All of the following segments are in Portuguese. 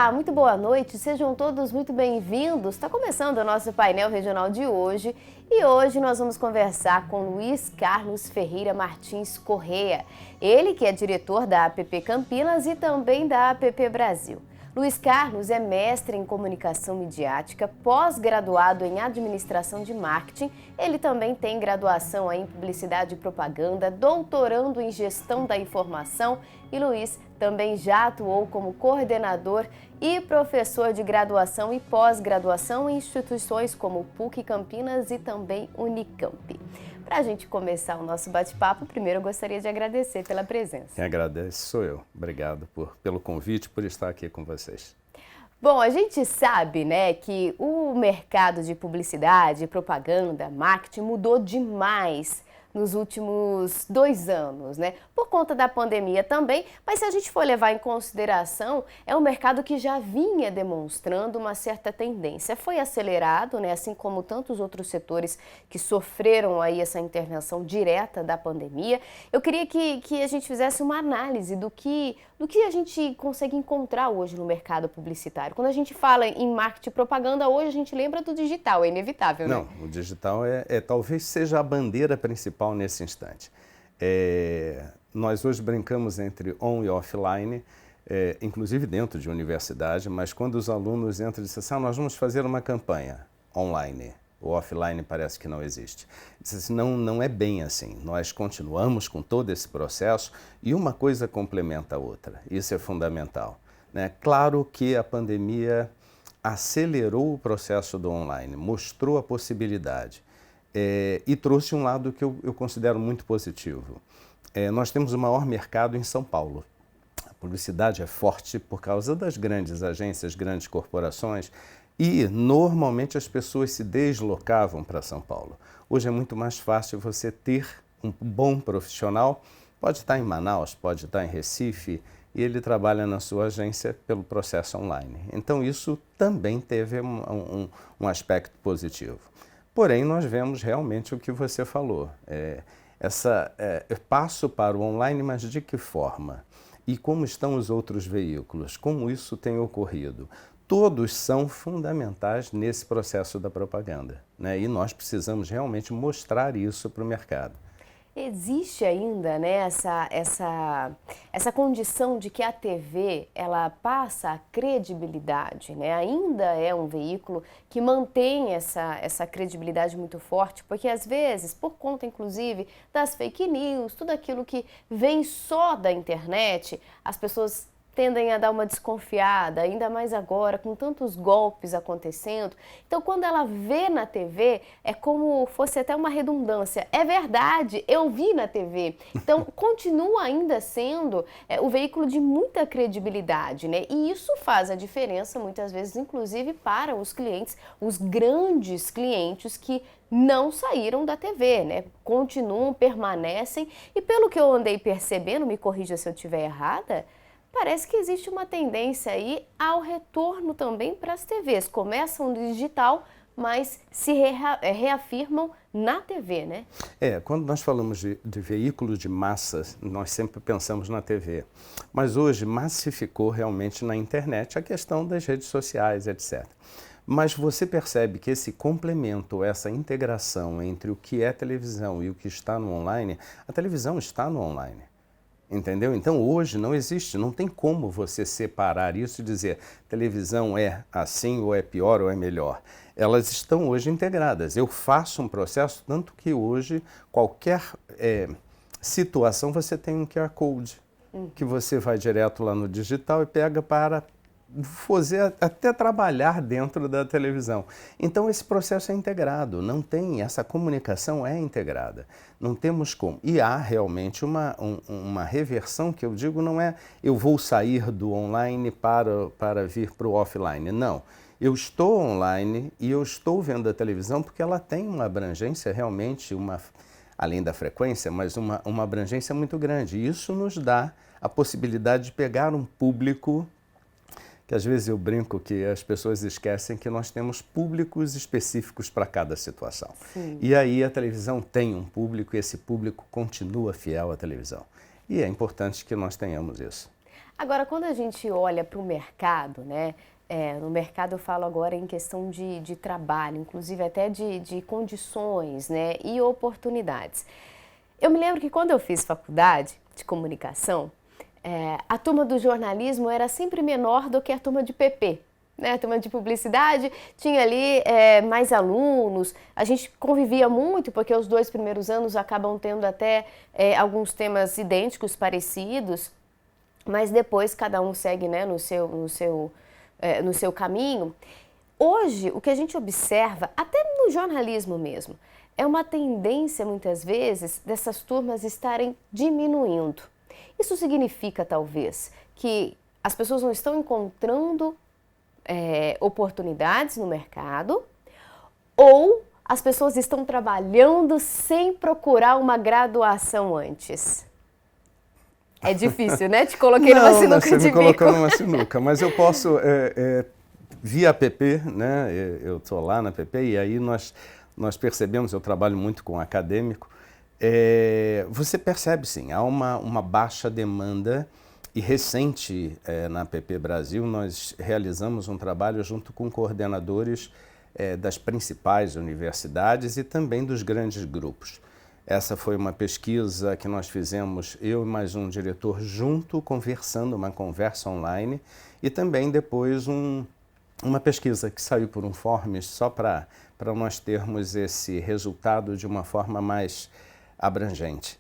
Olá, muito boa noite, sejam todos muito bem-vindos. Está começando o nosso painel regional de hoje e hoje nós vamos conversar com Luiz Carlos Ferreira Martins Correa, ele que é diretor da APP Campinas e também da APP Brasil. Luiz Carlos é mestre em comunicação midiática, pós-graduado em administração de marketing. Ele também tem graduação em publicidade e propaganda, doutorando em gestão da informação e Luiz também já atuou como coordenador e professor de graduação e pós-graduação em instituições como PUC Campinas e também Unicamp. Para a gente começar o nosso bate-papo, primeiro eu gostaria de agradecer pela presença. Quem agradece sou eu. Obrigado pelo convite, por estar aqui com vocês. Bom, a gente sabe, né, que o mercado de publicidade, propaganda, marketing mudou demais nos últimos 2 anos, né? Por conta da pandemia também, mas se a gente for levar em consideração, é um mercado que já vinha demonstrando uma certa tendência. Foi acelerado, né? Assim como tantos outros setores que sofreram aí essa intervenção direta da pandemia. Eu queria que a gente fizesse uma análise do que a gente consegue encontrar hoje no mercado publicitário. Quando a gente fala em marketing e propaganda, hoje a gente lembra do digital, é inevitável, né? Não, o digital talvez seja a bandeira principal nesse instante. Nós hoje brincamos entre on e offline, inclusive dentro de universidade, mas quando os alunos entram e dizem assim, nós vamos fazer uma campanha online, o offline parece que não existe. Diz assim, não é bem assim, nós continuamos com todo esse processo e uma coisa complementa a outra, isso é fundamental, né? Claro que a pandemia acelerou o processo do online, mostrou a possibilidade e trouxe um lado que eu considero muito positivo. Nós temos o maior mercado em São Paulo. A publicidade é forte por causa das grandes agências, grandes corporações e normalmente as pessoas se deslocavam para São Paulo. Hoje é muito mais fácil você ter um bom profissional, pode estar em Manaus, pode estar em Recife, e ele trabalha na sua agência pelo processo online. Então isso também teve um aspecto positivo. Porém, nós vemos realmente o que você falou. Passo para o online, mas de que forma? E como estão os outros veículos? Como isso tem ocorrido? Todos são fundamentais nesse processo da propaganda, né? E nós precisamos realmente mostrar isso para o mercado. Existe ainda, né, essa condição de que a TV ela passa a credibilidade, né? Ainda é um veículo que mantém essa credibilidade muito forte, porque às vezes, por conta inclusive das fake news, tudo aquilo que vem só da internet, as pessoas tendem a dar uma desconfiada, ainda mais agora, com tantos golpes acontecendo. Então, quando ela vê na TV, é como fosse até uma redundância. É verdade, eu vi na TV. Então, continua ainda sendo o veículo de muita credibilidade, né? E isso faz a diferença, muitas vezes, inclusive para os clientes, os grandes clientes que não saíram da TV, né? Continuam, permanecem. E pelo que eu andei percebendo, me corrija se eu estiver errada, parece que existe uma tendência aí ao retorno também para as TVs. Começam no digital, mas se reafirmam na TV, né? Quando nós falamos de veículos de massa, nós sempre pensamos na TV. Mas hoje massificou realmente na internet a questão das redes sociais, etc. Mas você percebe que esse complemento, essa integração entre o que é televisão e o que está no online, a televisão está no online. Entendeu? Então hoje não existe, não tem como você separar isso e dizer televisão é assim ou é pior ou é melhor. Elas estão hoje integradas. Eu faço um processo, tanto que hoje qualquer situação você tem um QR Code, que você vai direto lá no digital e pega para fazer até trabalhar dentro da televisão. Então esse processo é integrado, não tem, essa comunicação é integrada, não temos como. E há realmente uma reversão que eu digo, não é eu vou sair do online para vir para o offline, não. Eu estou online e eu estou vendo a televisão porque ela tem uma abrangência realmente, além da frequência, mas uma abrangência muito grande. E isso nos dá a possibilidade de pegar um público que às vezes eu brinco que as pessoas esquecem que nós temos públicos específicos para cada situação. Sim. E aí a televisão tem um público e esse público continua fiel à televisão. E é importante que nós tenhamos isso. Agora, quando a gente olha para o mercado, né? No mercado eu falo agora em questão de trabalho, inclusive até de condições, né? E oportunidades. Eu me lembro que quando eu fiz faculdade de comunicação, a turma do jornalismo era sempre menor do que a turma de PP. Né, a turma de publicidade tinha ali mais alunos, a gente convivia muito, porque os 2 primeiros anos acabam tendo até alguns temas idênticos, parecidos, mas depois cada um segue, né, no seu caminho. Hoje, o que a gente observa, até no jornalismo mesmo, é uma tendência, muitas vezes, dessas turmas estarem diminuindo. Isso significa, talvez, que as pessoas não estão encontrando oportunidades no mercado, ou as pessoas estão trabalhando sem procurar uma graduação antes? É difícil, né? Te coloquei numa sinuca de bico. Você me colocou numa sinuca, mas eu posso, via PP, né? Eu estou lá na PP e aí nós percebemos, eu trabalho muito com acadêmico, você percebe sim, há uma baixa demanda. E recente, na PP Brasil, nós realizamos um trabalho junto com coordenadores das principais universidades e também dos grandes grupos. Essa foi uma pesquisa que nós fizemos, eu e mais um diretor junto, conversando, uma conversa online, e também depois uma pesquisa que saiu por um Forms só para nós termos esse resultado de uma forma mais abrangente.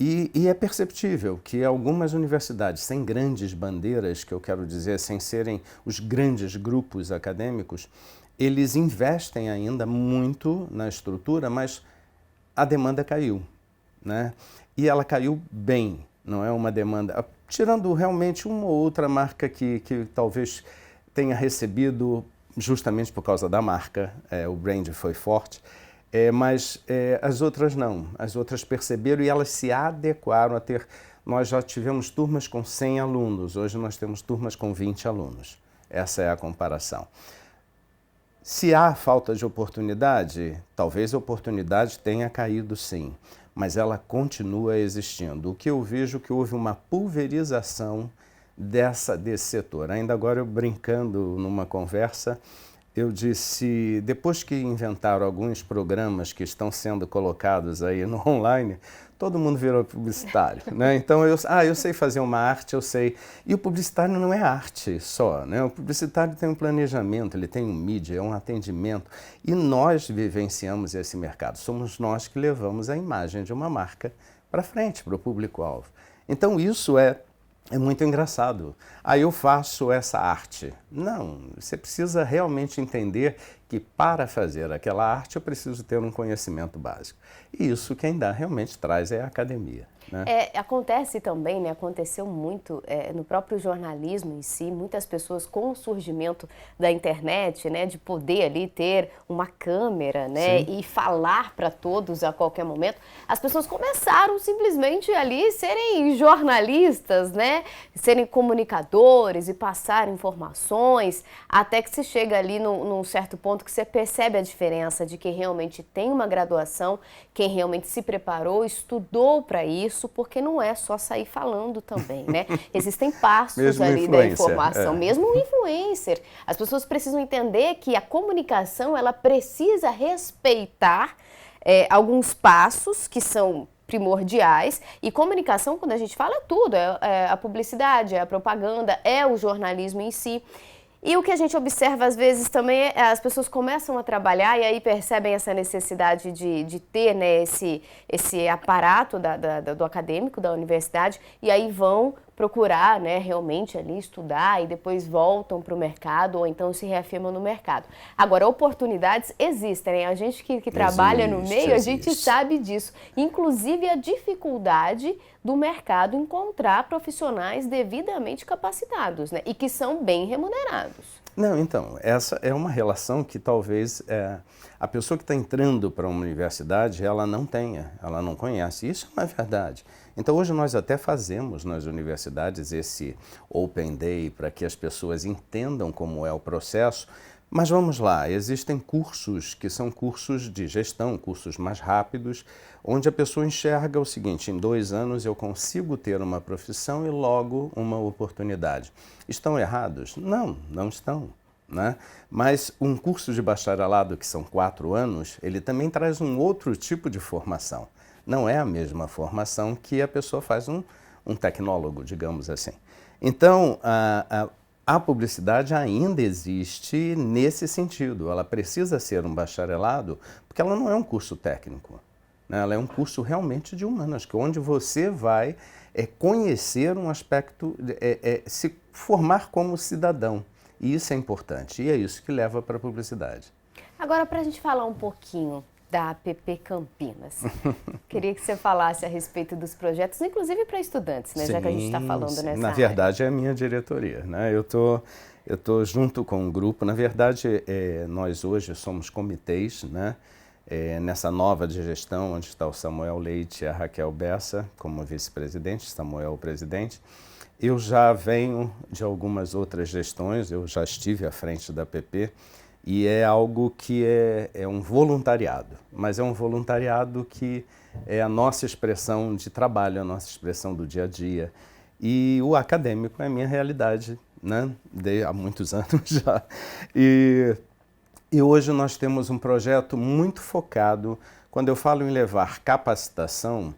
E é perceptível que algumas universidades sem grandes bandeiras, que eu quero dizer, sem serem os grandes grupos acadêmicos, eles investem ainda muito na estrutura, mas a demanda caiu, né? E ela caiu bem, não é uma demanda... Tirando realmente uma ou outra marca que talvez tenha recebido justamente por causa da marca, o brand foi forte, mas as outras não, as outras perceberam e elas se adequaram a ter... Nós já tivemos turmas com 100 alunos, hoje nós temos turmas com 20 alunos. Essa é a comparação. Se há falta de oportunidade, talvez a oportunidade tenha caído sim, mas ela continua existindo. O que eu vejo é que houve uma pulverização desse setor. Ainda agora eu brincando numa conversa, eu disse, depois que inventaram alguns programas que estão sendo colocados aí no online, todo mundo virou publicitário, né? Então, eu sei fazer uma arte, eu sei. E o publicitário não é arte só, né? O publicitário tem um planejamento, ele tem um mídia, é um atendimento. E nós vivenciamos esse mercado. Somos nós que levamos a imagem de uma marca para frente, para o público-alvo. Então, isso é muito engraçado. Aí eu faço essa arte. Não, você precisa realmente entender que para fazer aquela arte eu preciso ter um conhecimento básico. E isso quem dá realmente traz é a academia. Né? Acontece também, né, aconteceu muito no próprio jornalismo em si, muitas pessoas com o surgimento da internet, né, de poder ali ter uma câmera, né, e falar para todos a qualquer momento, as pessoas começaram simplesmente ali serem jornalistas, né, serem comunicadores e passar informações, até que se chega ali num certo ponto que você percebe a diferença de quem realmente tem uma graduação, quem realmente se preparou, estudou para isso, porque não é só sair falando também, né? Existem passos mesmo ali da informação, mesmo um influencer. As pessoas precisam entender que a comunicação, ela precisa respeitar alguns passos que são primordiais, e comunicação, quando a gente fala, é tudo, é a publicidade, é a propaganda, é o jornalismo em si. E o que a gente observa às vezes também as pessoas começam a trabalhar e aí percebem essa necessidade de ter, né, esse aparato do acadêmico, da universidade, e aí vão procurar, né, realmente ali estudar e depois voltam para o mercado ou então se reafirmam no mercado. Agora, oportunidades existem, né? A gente que trabalha no meio, a gente sabe disso. Inclusive a dificuldade do mercado encontrar profissionais devidamente capacitados, né? E que são bem remunerados. Não, então, essa é uma relação que talvez a pessoa que está entrando para uma universidade, ela não tenha, ela não conhece. Isso não é verdade. Então, hoje nós até fazemos nas universidades esse Open Day para que as pessoas entendam como é o processo, Mas vamos lá, existem cursos que são cursos de gestão, cursos mais rápidos, onde a pessoa enxerga o seguinte: em 2 anos eu consigo ter uma profissão e logo uma oportunidade. Estão errados? Não, não estão. Né? Mas um curso de bacharelado, que são 4 anos, ele também traz um outro tipo de formação. Não é a mesma formação que a pessoa faz um tecnólogo, digamos assim. Então, a publicidade ainda existe nesse sentido. Ela precisa ser um bacharelado, porque ela não é um curso técnico, né? Ela é um curso realmente de humanas, onde você vai conhecer um aspecto, se formar como cidadão. E isso é importante, e é isso que leva para a publicidade. Agora, para a gente falar um pouquinho da APP Campinas, queria que você falasse a respeito dos projetos, inclusive para estudantes, né? Sim, já que a gente está falando nessa área. Na verdade, é a minha diretoria, né? Eu tô junto com o grupo. Na verdade, nós hoje somos comitês, né? Nessa nova de gestão, onde está o Samuel Leite e a Raquel Bessa como vice-presidente, Samuel o presidente. Eu já venho de algumas outras gestões, eu já estive à frente da APP, e é algo que é um voluntariado, mas é um voluntariado que é a nossa expressão de trabalho, a nossa expressão do dia a dia. E o acadêmico é a minha realidade, né? Há muitos anos já. E hoje nós temos um projeto muito focado. Quando eu falo em levar capacitação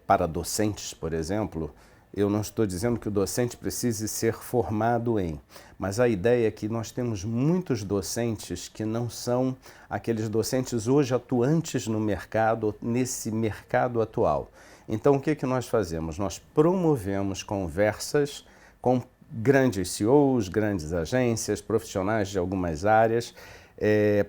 para docentes, por exemplo, eu não estou dizendo que o docente precise ser formado em, mas a ideia é que nós temos muitos docentes que não são aqueles docentes hoje atuantes no mercado, nesse mercado atual. Então, o que nós fazemos? Nós promovemos conversas com grandes CEOs, grandes agências, profissionais de algumas áreas,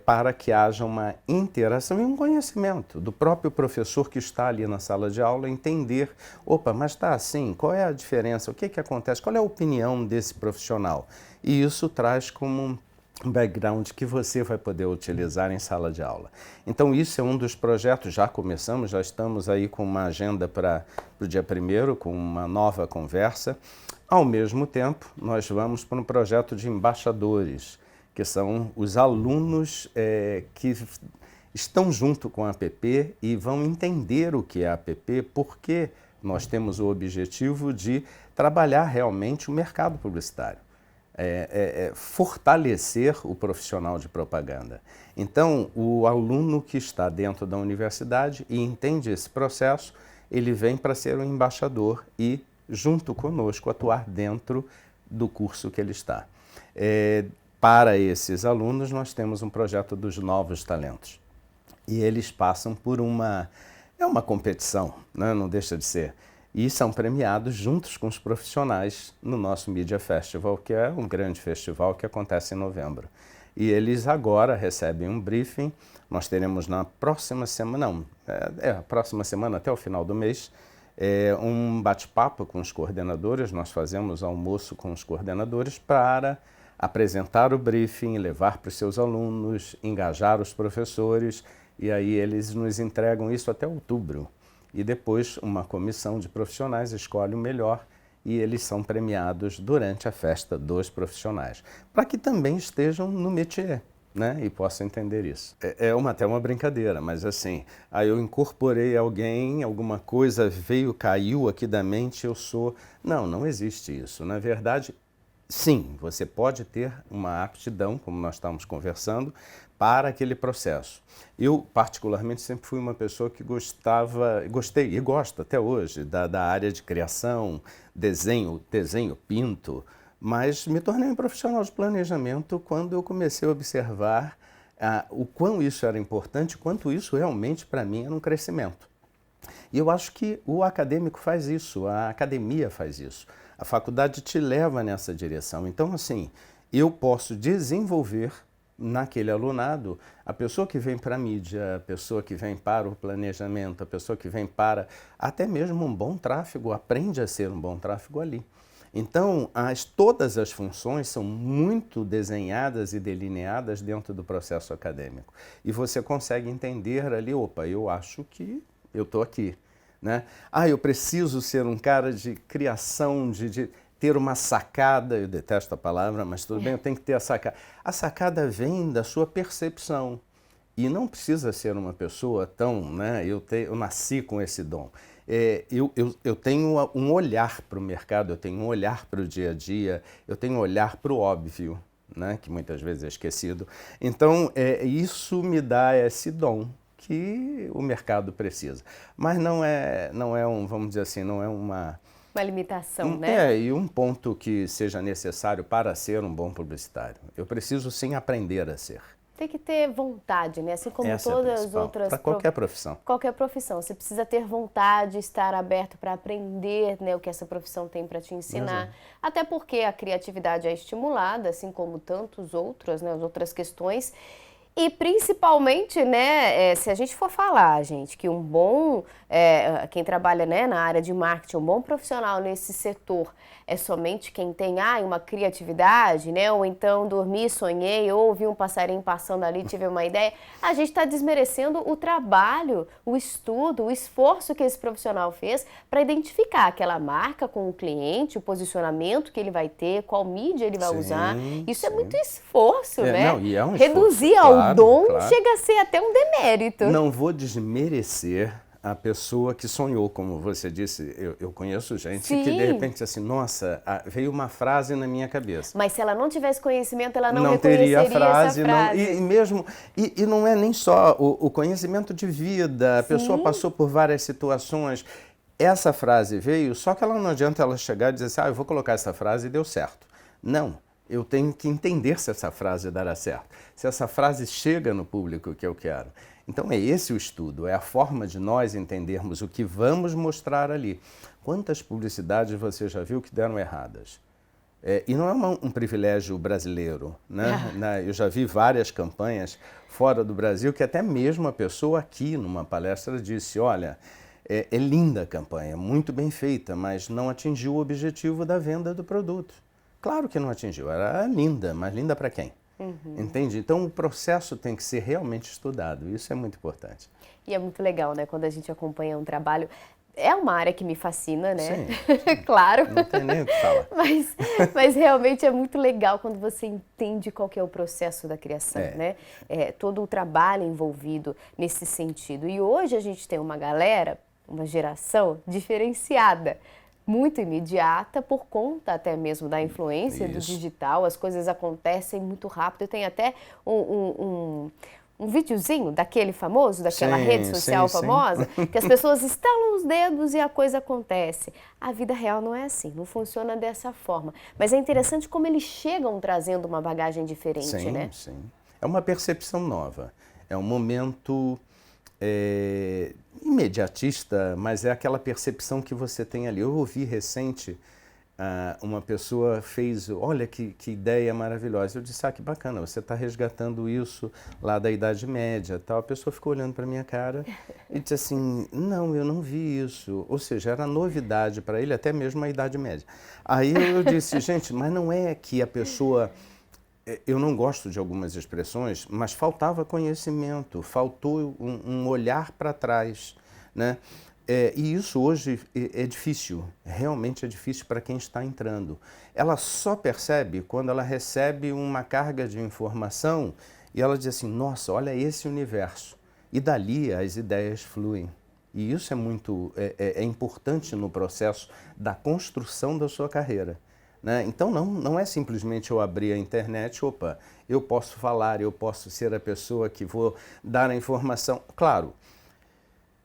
para que haja uma interação e um conhecimento do próprio professor que está ali na sala de aula, entender, opa, mas está assim, qual é a diferença, o que acontece, qual é a opinião desse profissional? E isso traz como um background que você vai poder utilizar em sala de aula. Então isso é um dos projetos, já começamos, já estamos aí com uma agenda para o dia 1º, com uma nova conversa. Ao mesmo tempo, nós vamos para um projeto de embaixadores, que são os alunos que estão junto com a APP e vão entender o que é a APP, porque nós temos o objetivo de trabalhar realmente o mercado publicitário, fortalecer o profissional de propaganda. Então, o aluno que está dentro da universidade e entende esse processo, ele vem para ser um embaixador e, junto conosco, atuar dentro do curso que ele está. Para esses alunos, nós temos um projeto dos novos talentos. E eles passam por uma competição, né? Não deixa de ser. E são premiados juntos com os profissionais no nosso Media Festival, que é um grande festival que acontece em novembro. E eles agora recebem um briefing. Nós teremos na próxima semana, a próxima semana até o final do mês, um bate-papo com os coordenadores. Nós fazemos almoço com os coordenadores para apresentar o briefing, levar para os seus alunos, engajar os professores, e aí eles nos entregam isso até outubro. E depois uma comissão de profissionais escolhe o melhor e eles são premiados durante a festa dos profissionais, para que também estejam no métier, né? E possam entender isso. Até uma brincadeira, mas assim, aí eu incorporei alguém, alguma coisa caiu aqui da mente, eu sou... Não existe isso. Na verdade, sim, você pode ter uma aptidão, como nós estamos conversando, para aquele processo. Eu, particularmente, sempre fui uma pessoa que gostei e gosto até hoje da área de criação, desenho, pinto, mas me tornei um profissional de planejamento quando eu comecei a observar o quão isso era importante, quanto isso realmente, para mim, era um crescimento. E eu acho que o acadêmico faz isso, a academia faz isso. A faculdade te leva nessa direção. Então, assim, eu posso desenvolver naquele alunado a pessoa que vem para a mídia, a pessoa que vem para o planejamento, a pessoa que vem para até mesmo um bom tráfego, aprende a ser um bom tráfego ali. Então, todas as funções são muito desenhadas e delineadas dentro do processo acadêmico. E você consegue entender ali, opa, eu acho que eu estou aqui. Né? Eu preciso ser um cara de criação, ter uma sacada, eu detesto a palavra, mas tudo bem, eu tenho que ter a sacada. A sacada vem da sua percepção. E não precisa ser uma pessoa tão, né? Eu nasci com esse dom. Eu tenho um olhar para o mercado, eu tenho um olhar para o dia a dia, eu tenho um olhar para o óbvio, né? Que muitas vezes é esquecido. Então, isso me dá esse dom que o mercado precisa. Mas não é vamos dizer assim, não é uma limitação, né? E um ponto que seja necessário para ser um bom publicitário. Eu preciso sim aprender a ser. Tem que ter vontade, né? Assim como Essa todas é as outras... para qualquer profissão. Qualquer profissão. Você precisa ter vontade, estar aberto para aprender, né, o que essa profissão tem para te ensinar. Até porque a criatividade é estimulada, assim como tantos outros, né, as outras questões. E principalmente, né, se a gente for falar, gente, que um bom, quem trabalha, né, na área de marketing, um bom profissional nesse setor é somente quem tem uma criatividade, né, ou então dormi, sonhei, ou ouvi um passarinho passando ali, tive uma ideia, a gente está desmerecendo o trabalho, o estudo, o esforço que esse profissional fez para identificar aquela marca com o cliente, o posicionamento que ele vai ter, qual mídia ele vai usar. Isso é muito esforço, né? Não, e é um Reduzir esforço, ao dom claro. chega a ser até um demérito. Não vou desmerecer a pessoa que sonhou, como você disse. Eu conheço gente que de repente assim, nossa, veio uma frase na minha cabeça. Mas se ela não tivesse conhecimento, ela não teria reconheceria essa frase. Não, e não é nem só o conhecimento de vida, a pessoa passou por várias situações. Essa frase veio, só que ela não adianta ela chegar e dizer assim, eu vou colocar essa frase e deu certo. Não. Eu tenho que entender se essa frase dará certo, se essa frase chega no público que eu quero. Então é esse o estudo, é a forma de nós entendermos o que vamos mostrar ali. Quantas publicidades você já viu que deram erradas? E não é um privilégio brasileiro, né? Eu já vi várias campanhas fora do Brasil que até mesmo a pessoa aqui numa palestra disse, olha, é linda a campanha, muito bem feita, mas não atingiu o objetivo da venda do produto. Claro que não atingiu, era linda, mas linda para quem? Entende? Então o processo tem que ser realmente estudado, isso é muito importante. E é muito legal, né, quando a gente acompanha um trabalho. É uma área que me fascina, né? Sim. Claro. Não tem nem o que falar. Mas realmente é muito legal quando você entende qual que é o processo da criação, né? Todo o trabalho envolvido nesse sentido. E hoje a gente tem uma galera, uma geração diferenciada, muito imediata, por conta até mesmo da influência do digital. As coisas acontecem muito rápido. Eu tenho até um videozinho daquele famoso, daquela rede social famosa, que as pessoas estalam os dedos e a coisa acontece. A vida real não é assim, não funciona dessa forma. Mas é interessante como eles chegam trazendo uma bagagem diferente, né? Sim. É uma percepção nova. É um momento imediatista, mas é aquela percepção que você tem ali. Eu ouvi recente, uma pessoa fez, olha que ideia maravilhosa. Eu disse, que bacana, você está resgatando isso lá da Idade Média, tal. A pessoa ficou olhando para minha cara e disse assim, não, eu não vi isso. Ou seja, era novidade para ele, até mesmo a Idade Média. Aí eu disse, gente, mas não é que a pessoa... Eu não gosto de algumas expressões, mas faltava conhecimento, faltou um olhar para trás, né? E isso hoje é difícil, realmente é difícil para quem está entrando. Ela só percebe quando ela recebe uma carga de informação e ela diz assim, nossa, olha esse universo. E dali as ideias fluem. E isso é muito importante no processo da construção da sua carreira. Né? Então não é simplesmente eu abrir a internet, eu posso falar, eu posso ser a pessoa que vou dar a informação. Claro,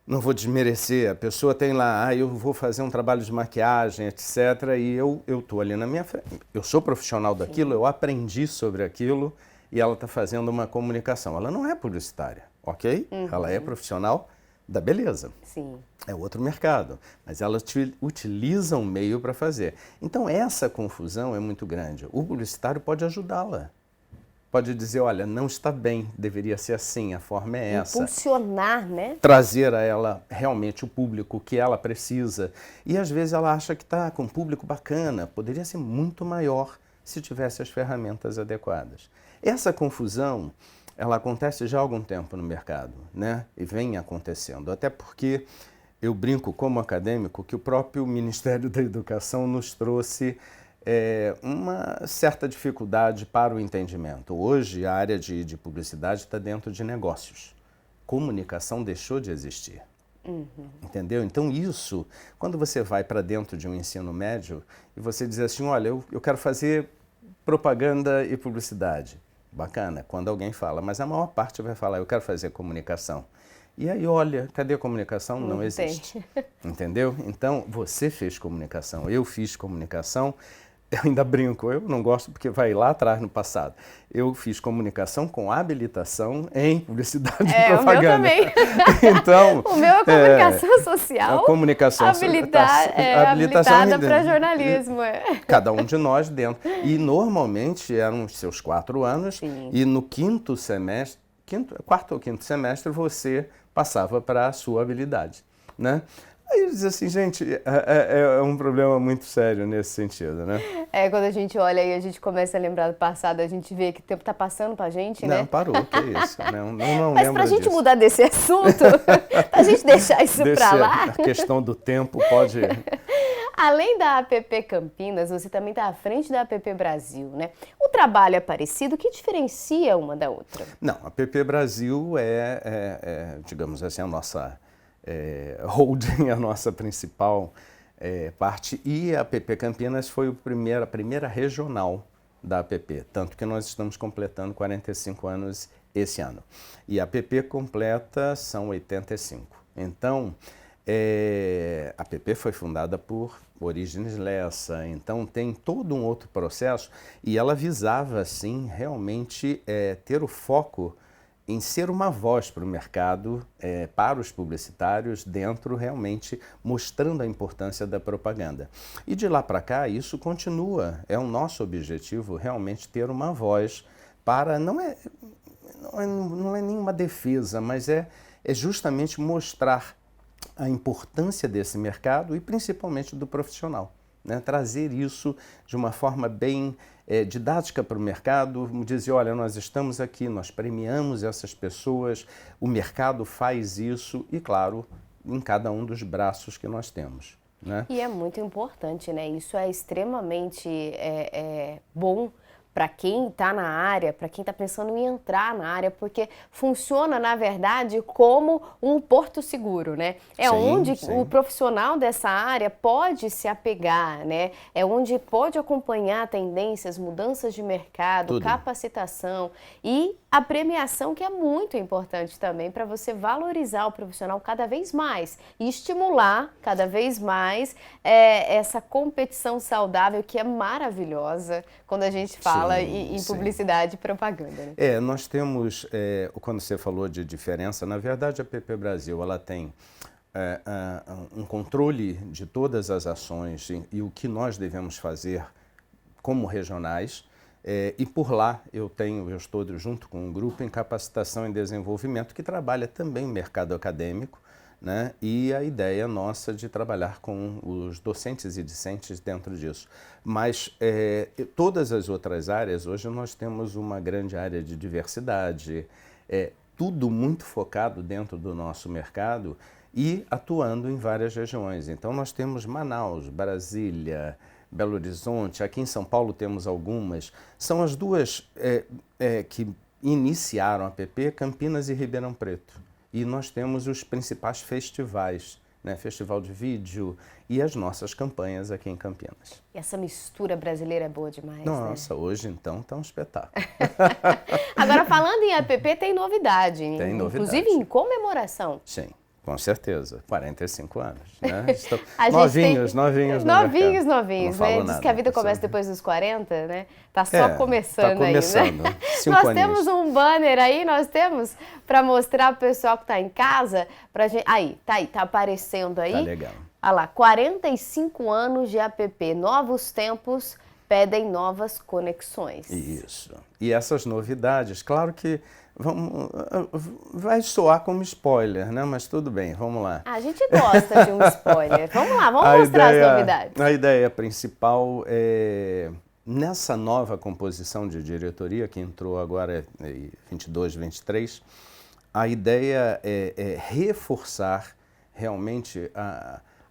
não vou desmerecer, a pessoa tem lá, eu vou fazer um trabalho de maquiagem, etc. E eu estou ali na minha frente, eu sou profissional daquilo, eu aprendi sobre aquilo e ela está fazendo uma comunicação. Ela não é publicitária, ok? Ela é profissional da beleza. Sim. É outro mercado, mas ela utiliza um meio para fazer. Então essa confusão é muito grande. O publicitário pode ajudá-la. Pode dizer, olha, não está bem, deveria ser assim, a forma é essa. Impulsionar, né? Trazer a ela realmente o público que ela precisa. E às vezes ela acha que está com um público bacana, poderia ser muito maior se tivesse as ferramentas adequadas. Essa confusão, ela acontece já há algum tempo no mercado, né? E vem acontecendo, até porque Eu brinco como acadêmico que o próprio Ministério da Educação nos trouxe uma certa dificuldade para o entendimento. Hoje, a área de publicidade está dentro de negócios. Comunicação deixou de existir. Entendeu? Então isso, quando você vai para dentro de um ensino médio e você diz assim, olha, eu quero fazer propaganda e publicidade. Bacana, quando alguém fala, mas a maior parte vai falar, eu quero fazer comunicação. E aí, olha, cadê a comunicação? Não existe. Entendeu? Então, você fez comunicação, eu fiz comunicação. Eu ainda brinco, eu não gosto porque vai lá atrás no passado. Eu fiz comunicação com habilitação em publicidade e propaganda. O meu também. Então, o meu é comunicação social, a comunicação habilitada para jornalismo. Cada um de nós dentro. E normalmente eram os seus 4 anos. Sim. E no quinto semestre, quarto ou quinto semestre, você passava para a sua habilidade, né? Aí eu dizia assim, gente, é um problema muito sério nesse sentido, né? Quando a gente olha e a gente começa a lembrar do passado, a gente vê que o tempo está passando pra gente, né? Não, parou, que isso. Não Mas pra gente mudar desse assunto, pra gente deixar isso pra lá... A questão do tempo pode... Além da APP Campinas, você também está à frente da APP Brasil, né? O trabalho é parecido, o que diferencia uma da outra? Não, a APP Brasil digamos assim, a nossa... holding, a nossa principal parte, e a APP Campinas foi a primeira regional da APP, tanto que nós estamos completando 45 anos esse ano. E a APP completa são 85. Então, a APP foi fundada por Orígenes Lessa, então tem todo um outro processo, e ela visava, sim, realmente ter o foco em ser uma voz para o mercado, para os publicitários, dentro realmente mostrando a importância da propaganda. E de lá para cá, isso continua. É o nosso objetivo realmente ter uma voz para, não é nenhuma defesa, mas é justamente mostrar a importância desse mercado e principalmente do profissional, né? Trazer isso de uma forma bem didática para o mercado, dizer, olha, nós estamos aqui, nós premiamos essas pessoas, o mercado faz isso e, claro, em cada um dos braços que nós temos, né? E é muito importante, né? Isso é extremamente bom para quem está na área, para quem está pensando em entrar na área, porque funciona, na verdade, como um porto seguro, né? É onde o profissional dessa área pode se apegar, né? É onde pode acompanhar tendências, mudanças de mercado, capacitação e a premiação, que é muito importante também para você valorizar o profissional cada vez mais e estimular cada vez mais essa competição saudável que é maravilhosa quando a gente fala em publicidade e propaganda. Né? Nós temos, quando você falou de diferença, na verdade a APP Brasil ela tem um controle de todas as ações e o que nós devemos fazer como regionais. E por lá eu estou junto com um grupo em capacitação e desenvolvimento que trabalha também o mercado acadêmico, né? E a ideia nossa de trabalhar com os docentes e discentes dentro disso. Mas todas as outras áreas, hoje nós temos uma grande área de diversidade, tudo muito focado dentro do nosso mercado e atuando em várias regiões. Então nós temos Manaus, Brasília, Belo Horizonte, aqui em São Paulo temos algumas. São as duas que iniciaram a APP, Campinas e Ribeirão Preto. E nós temos os principais festivais, né? Festival de vídeo e as nossas campanhas aqui em Campinas. E essa mistura brasileira é boa demais, Nossa, né? hoje então está um espetáculo. Agora, falando em APP, tem novidade. Tem novidade. Inclusive em comemoração. Sim. Com certeza, 45 anos, né? Novinhos né? Diz que a vida começa depois dos 40, né? Tá só começando aí, né? Nós temos um banner aí, para mostrar pro pessoal que tá em casa, pra gente... tá aparecendo aí. Tá legal. Olha lá, 45 anos de APP, novos tempos pedem novas conexões. Isso. E essas novidades, claro que vai soar como spoiler, né? Mas tudo bem, vamos lá. A gente gosta de um spoiler. Vamos lá, vamos mostrar as novidades. A ideia principal é, nessa nova composição de diretoria, que entrou agora em 22, 23, a ideia é reforçar realmente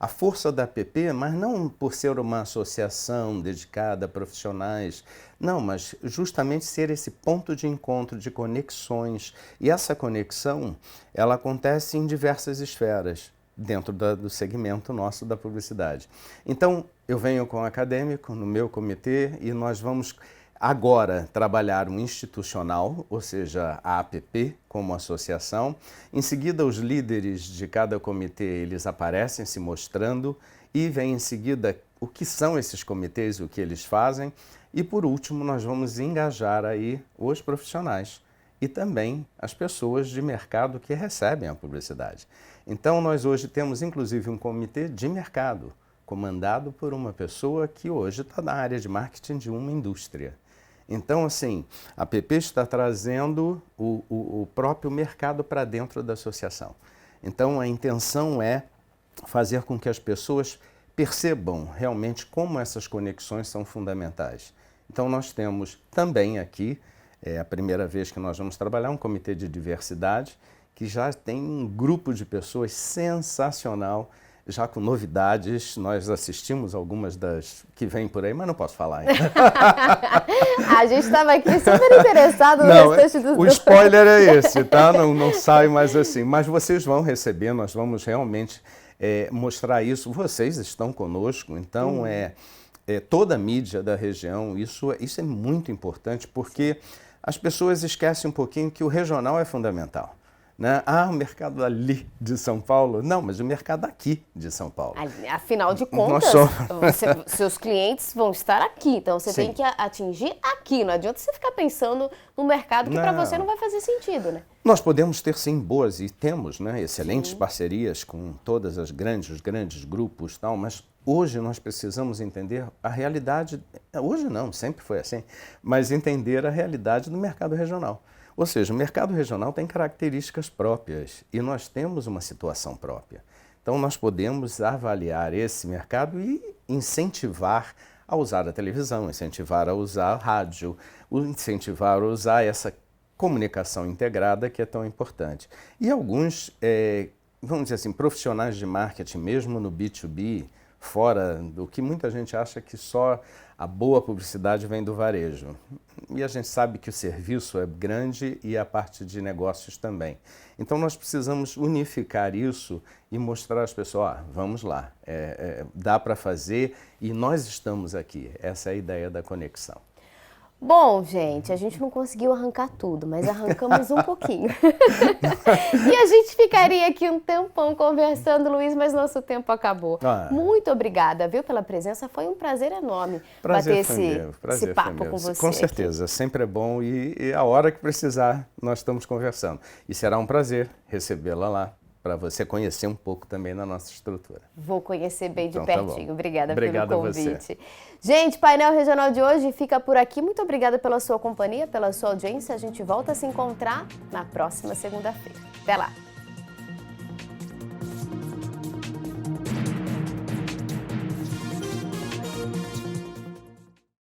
a força da APP, mas não por ser uma associação dedicada a profissionais, não, mas justamente ser esse ponto de encontro, de conexões. E essa conexão, ela acontece em diversas esferas, dentro do segmento nosso da publicidade. Então, eu venho com o acadêmico no meu comitê e nós vamos agora trabalhar um institucional, ou seja, a APP como associação. Em seguida, os líderes de cada comitê, eles aparecem se mostrando e vem em seguida o que são esses comitês, o que eles fazem. E por último, nós vamos engajar aí os profissionais e também as pessoas de mercado que recebem a publicidade. Então, nós hoje temos inclusive um comitê de mercado, comandado por uma pessoa que hoje está na área de marketing de uma indústria. Então, assim, a APP está trazendo o próprio mercado para dentro da associação. Então, a intenção é fazer com que as pessoas percebam realmente como essas conexões são fundamentais. Então, nós temos também aqui, é a primeira vez que nós vamos trabalhar, um comitê de diversidade, que já tem um grupo de pessoas sensacional, já com novidades. Nós assistimos algumas das que vêm por aí, mas não posso falar ainda. A gente estava aqui super interessado no restante dos... O spoiler é esse, tá? Não sai mais assim. Mas vocês vão receber, nós vamos realmente mostrar isso. Vocês estão conosco, então toda a mídia da região, isso é muito importante, porque as pessoas esquecem um pouquinho que o regional é fundamental. Né? O mercado ali de São Paulo. Não, mas o mercado aqui de São Paulo. Afinal de contas, seus clientes vão estar aqui, então você tem que atingir aqui. Não adianta você ficar pensando no mercado que para você não vai fazer sentido, né? Nós podemos ter sim boas, e temos, né, excelentes parcerias com todas os grandes grupos, tal, mas hoje nós precisamos entender a realidade, hoje não, sempre foi assim, mas entender a realidade do mercado regional. Ou seja, o mercado regional tem características próprias e nós temos uma situação própria. Então, nós podemos avaliar esse mercado e incentivar a usar a televisão, incentivar a usar a rádio, incentivar a usar essa comunicação integrada que é tão importante. E alguns, vamos dizer assim, profissionais de marketing, mesmo no B2B, fora do que muita gente acha que só a boa publicidade vem do varejo. E a gente sabe que o serviço é grande e a parte de negócios também. Então nós precisamos unificar isso e mostrar às pessoas, vamos lá, dá para fazer e nós estamos aqui. Essa é a ideia da conexão. Bom, gente, a gente não conseguiu arrancar tudo, mas arrancamos um pouquinho. E a gente ficaria aqui um tempão conversando, Luiz, mas nosso tempo acabou. Muito obrigada, viu, pela presença. Foi um prazer enorme bater esse papo com você. Com certeza, aqui. Sempre é bom e a hora que precisar nós estamos conversando. E será um prazer recebê-la lá, para você conhecer um pouco também da nossa estrutura. Vou conhecer bem de pertinho. Tá Obrigada pelo convite. Você. Gente, Painel Regional de hoje fica por aqui. Muito obrigada pela sua companhia, pela sua audiência. A gente volta a se encontrar na próxima segunda-feira. Até lá!